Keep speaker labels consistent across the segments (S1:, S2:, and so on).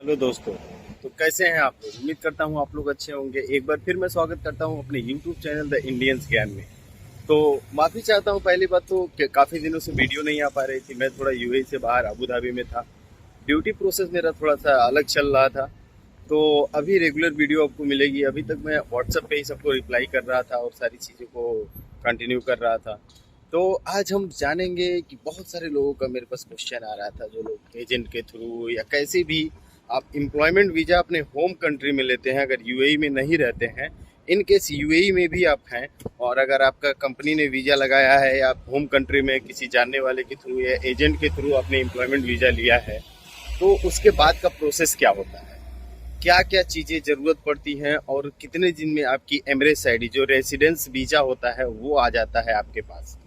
S1: Hello दोस्तों। तो कैसे हैं आप लोग? उम्मीद करता हूँ आप लोग अच्छे होंगे। एक बार फिर मैं स्वागत करता हूँ अपने यूट्यूब चैनल द इंडियंस ज्ञान में। तो माफ़ी चाहता हूँ पहली बात तो कि काफ़ी दिनों से वीडियो नहीं आ पा रही थी। मैं थोड़ा यूएई से बाहर अबू धाबी में था। ड्यूटी प्रोसेस मेरा थोड़ा सा अलग चल रहा था। तो अभी रेगुलर वीडियो आपको मिलेगी। अभी तक मैं व्हाट्सएप पे ही सबको रिप्लाई कर रहा था और सारी चीज़ों को कंटिन्यू कर रहा था। तो आज हम जानेंगे कि बहुत सारे लोगों का मेरे पास क्वेश्चन आ रहा था, जो लोग एजेंट के थ्रू या कैसे भी आप एम्प्लॉयमेंट वीज़ा अपने होम कंट्री में लेते हैं, अगर यूएई में नहीं रहते हैं, इन केस यूएई में भी आप हैं और अगर आपका कंपनी ने वीज़ा लगाया है या आप होम कंट्री में किसी जानने वाले के थ्रू या एजेंट के थ्रू आपने एम्प्लॉयमेंट वीज़ा लिया है, तो उसके बाद का प्रोसेस क्या होता है, क्या क्या चीज़ें ज़रूरत पड़ती हैं और कितने दिन में आपकी एमरेस आईडी जो रेसिडेंस वीज़ा होता है वो आ जाता है आपके पास।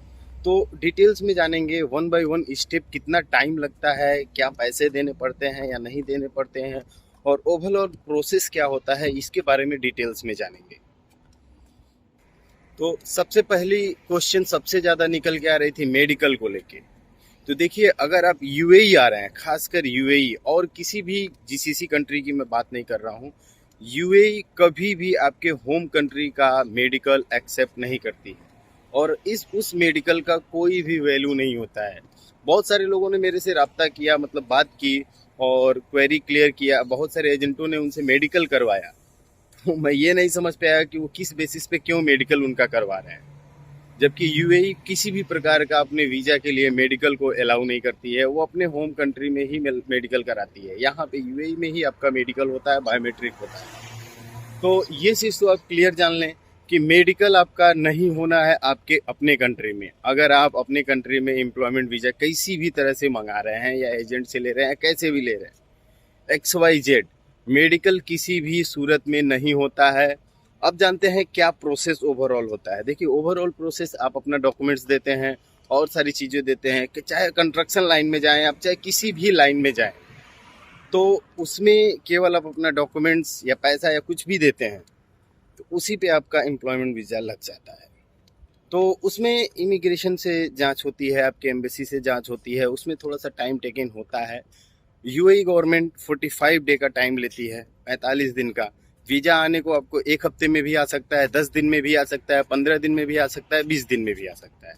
S1: तो डिटेल्स में जानेंगे वन बाय वन स्टेप, कितना टाइम लगता है, क्या पैसे देने पड़ते हैं या नहीं देने पड़ते हैं, और ओवरऑल प्रोसेस क्या होता है, इसके बारे में डिटेल्स में जानेंगे। तो सबसे पहली क्वेश्चन सबसे ज़्यादा निकल के आ रही थी मेडिकल को लेके। तो देखिए, अगर आप यूएई आ रहे हैं, खासकर यूएई और किसी भी जीसीसी कंट्री की मैं बात नहीं कर रहा हूँ, यूएई कभी भी आपके होम कंट्री का मेडिकल एक्सेप्ट नहीं करती है और इस उस मेडिकल का कोई भी वैल्यू नहीं होता है। बहुत सारे लोगों ने मेरे से रब्ता किया, मतलब बात की और क्वेरी क्लियर किया, बहुत सारे एजेंटों ने उनसे मेडिकल करवाया। तो मैं ये नहीं समझ पाया कि वो किस बेसिस पे क्यों मेडिकल उनका करवा रहे हैं, जबकि यूएई किसी भी प्रकार का अपने वीज़ा के लिए मेडिकल को अलाउ नहीं करती है। वो अपने होम कंट्री में ही मेडिकल कराती है। यहाँ पे यूएई में ही आपका मेडिकल होता है, बायोमेट्रिक होता है। तो ये चीज़ तो आप क्लियर जान लें कि मेडिकल आपका नहीं होना है आपके अपने कंट्री में। अगर आप अपने कंट्री में एम्प्लॉयमेंट वीज़ा किसी भी तरह से मंगा रहे हैं या एजेंट से ले रहे हैं, कैसे भी ले रहे हैं, एक्स वाई जेड, मेडिकल किसी भी सूरत में नहीं होता है। अब जानते हैं क्या प्रोसेस ओवरऑल होता है। देखिए, ओवरऑल प्रोसेस, आप अपना डॉक्यूमेंट्स देते हैं और सारी चीज़ें देते हैं कि चाहे कंस्ट्रक्शन लाइन में जाएं आप, चाहे किसी भी लाइन में जाएं, तो उसमें केवल आप अपना डॉक्यूमेंट्स या पैसा या कुछ भी देते हैं तो उसी पे आपका एम्प्लॉयमेंट वीज़ा लग जाता है। तो उसमें इमिग्रेशन से जांच होती है, आपके एम्बेसी से जांच होती है, उसमें थोड़ा सा टाइम टेकिंग होता है। यूएई गवर्नमेंट 45 डे का टाइम लेती है, 45 दिन का। वीज़ा आने को आपको एक हफ्ते में भी आ सकता है, 10 दिन में भी आ सकता है, 15 दिन में भी आ सकता है, 20 दिन में भी आ सकता है।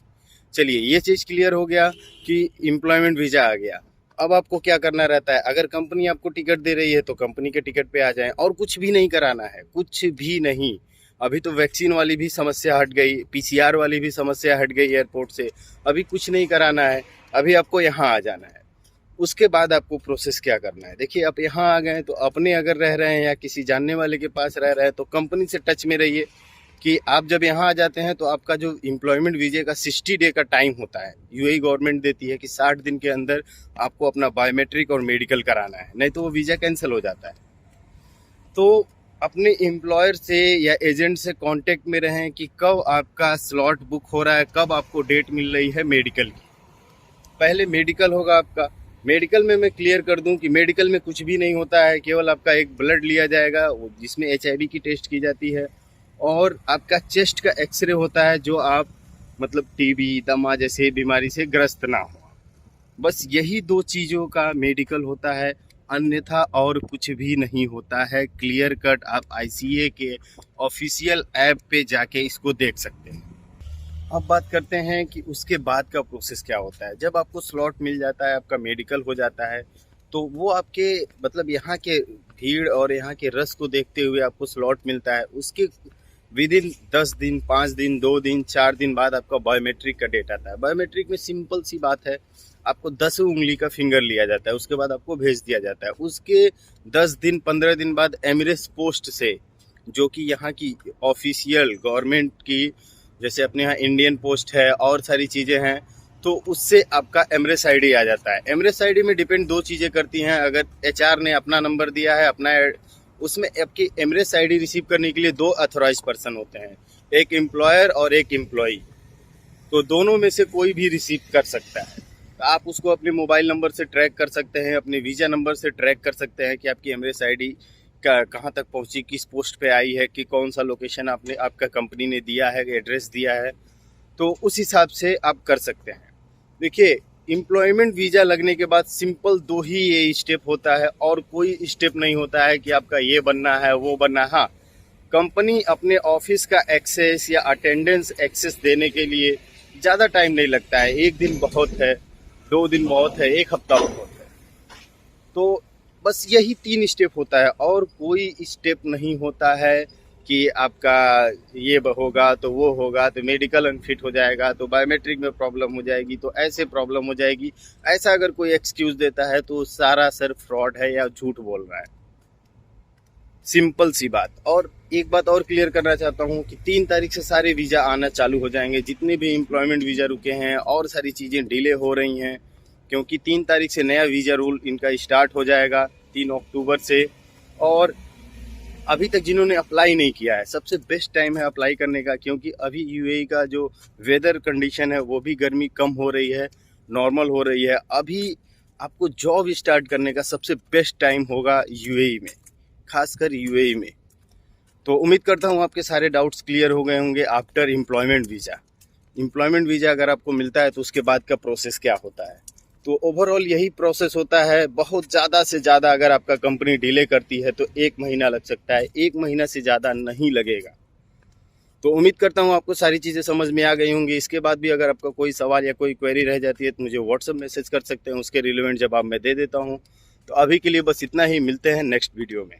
S1: चलिए, ये चीज़ क्लियर हो गया कि एम्प्लॉयमेंट वीज़ा आ गया। अब आपको क्या करना रहता है, अगर कंपनी आपको टिकट दे रही है तो कंपनी के टिकट पे आ जाएं और कुछ भी नहीं कराना है, कुछ भी नहीं। अभी तो वैक्सीन वाली भी समस्या हट गई, पीसीआर वाली भी समस्या हट गई एयरपोर्ट से। अभी कुछ नहीं कराना है, अभी आपको यहाँ आ जाना है। उसके बाद आपको प्रोसेस क्या करना है, देखिए, आप यहाँ आ गए तो अपने अगर रह रहे हैं या किसी जानने वाले के पास रह रहे हैं तो कंपनी से टच में रहिए कि आप जब यहाँ आ जाते हैं तो आपका जो एम्प्लॉयमेंट वीज़े का 60 डे का टाइम होता है, यूएई गवर्नमेंट देती है कि 60 दिन के अंदर आपको अपना बायोमेट्रिक और मेडिकल कराना है, नहीं तो वो वीज़ा कैंसिल हो जाता है। तो अपने एम्प्लॉयर से या एजेंट से कांटेक्ट में रहें कि कब आपका स्लॉट बुक हो रहा है, कब आपको डेट मिल रही है मेडिकल की। पहले मेडिकल होगा आपका। मेडिकल में मैं क्लियर कर दूं कि मेडिकल में कुछ भी नहीं होता है, केवल आपका एक ब्लड लिया जाएगा जिसमें एचआईवी की टेस्ट की जाती है और आपका चेस्ट का एक्सरे होता है, जो आप मतलब टीबी दमा जैसे बीमारी से ग्रस्त ना हो। बस यही दो चीज़ों का मेडिकल होता है, अन्यथा और कुछ भी नहीं होता है। क्लियर कट आप आईसीए के ऑफिशियल ऐप पे जाके इसको देख सकते हैं। अब बात करते हैं कि उसके बाद का प्रोसेस क्या होता है। जब आपको स्लॉट मिल जाता है, आपका मेडिकल हो जाता है, तो वो आपके मतलब यहाँ के भीड़ और यहाँ के रस को देखते हुए आपको स्लॉट मिलता है। उसके विद इन 10 दिन, 5 दिन, 2 दिन, 4 दिन बाद आपका बायोमेट्रिक का डेट आता है। बायोमेट्रिक में सिंपल सी बात है, आपको 10 उंगली का फिंगर लिया जाता है, उसके बाद आपको भेज दिया जाता है। उसके 10 दिन, 15 दिन बाद एमिरेट्स पोस्ट से, जो कि यहाँ की ऑफिशियल गवर्नमेंट की, जैसे अपने यहाँ इंडियन पोस्ट है और सारी चीज़ें हैं, तो उससे आपका एमरेस आईडी आ जाता है। एमरेस आईडी में डिपेंड दो चीज़ें करती हैं। अगर एचआर ने अपना नंबर दिया है, अपना, उसमें आपकी एमरेस आईडी रिसीव करने के लिए दो अथोराइज पर्सन होते हैं, एक एम्प्लॉयर और एक एम्प्लॉई। तो दोनों में से कोई भी रिसीव कर सकता है। तो आप उसको अपने मोबाइल नंबर से ट्रैक कर सकते हैं, अपने वीज़ा नंबर से ट्रैक कर सकते हैं कि आपकी एमरेस आईडी का कहाँ तक पहुँची, किस पोस्ट पे आई है, कि कौन सा लोकेशन आपने आपका कंपनी ने दिया है, एड्रेस दिया है। तो उस हिसाब से आप कर सकते हैं। देखिए, एम्प्लॉयमेंट वीज़ा लगने के बाद सिंपल दो ही ये स्टेप होता है और कोई स्टेप नहीं होता है कि आपका ये बनना है वो बनना है। हाँ, कंपनी अपने ऑफिस का एक्सेस या अटेंडेंस एक्सेस देने के लिए ज़्यादा टाइम नहीं लगता है। 1 दिन बहुत है, 2 दिन बहुत है, 1 हफ्ता बहुत है। तो बस यही 3 स्टेप होता है और कोई स्टेप नहीं होता है कि आपका ये होगा तो वो होगा, तो मेडिकल अनफिट हो जाएगा, तो बायोमेट्रिक में प्रॉब्लम हो जाएगी, तो ऐसे प्रॉब्लम हो जाएगी। ऐसा अगर कोई एक्सक्यूज़ देता है तो सारा सर फ्रॉड है या झूठ बोल रहा है। सिंपल सी बात। और एक बात और क्लियर करना चाहता हूँ कि 3 तारीख से सारे वीज़ा आना चालू हो जाएंगे। जितने भी एम्प्लॉयमेंट वीज़ा रुके हैं और सारी चीज़ें डिले हो रही हैं, क्योंकि 3 तारीख से नया वीज़ा रूल इनका स्टार्ट हो जाएगा 3 अक्टूबर से। और अभी तक जिन्होंने अप्लाई नहीं किया है, सबसे बेस्ट टाइम है अप्लाई करने का, क्योंकि अभी यूएई का जो वेदर कंडीशन है वो भी गर्मी कम हो रही है, नॉर्मल हो रही है। अभी आपको जॉब स्टार्ट करने का सबसे बेस्ट टाइम होगा यूएई में, खासकर यूएई में। तो उम्मीद करता हूँ आपके सारे डाउट्स क्लियर हो गए होंगे। आफ्टर एम्प्लॉयमेंट वीज़ा अगर आपको मिलता है तो उसके बाद का प्रोसेस क्या होता है। तो ओवरऑल यही प्रोसेस होता है। बहुत ज़्यादा से ज़्यादा अगर आपका कंपनी डिले करती है तो 1 महीना लग सकता है, 1 महीना से ज़्यादा नहीं लगेगा। तो उम्मीद करता हूँ आपको सारी चीज़ें समझ में आ गई होंगी। इसके बाद भी अगर आपका कोई सवाल या कोई क्वेरी रह जाती है तो मुझे व्हाट्सएप मैसेज कर सकते हैं, उसके रिलेवेंट जवाब मैं दे देता हूँ। तो अभी के लिए बस इतना ही, मिलते हैं नेक्स्ट वीडियो में।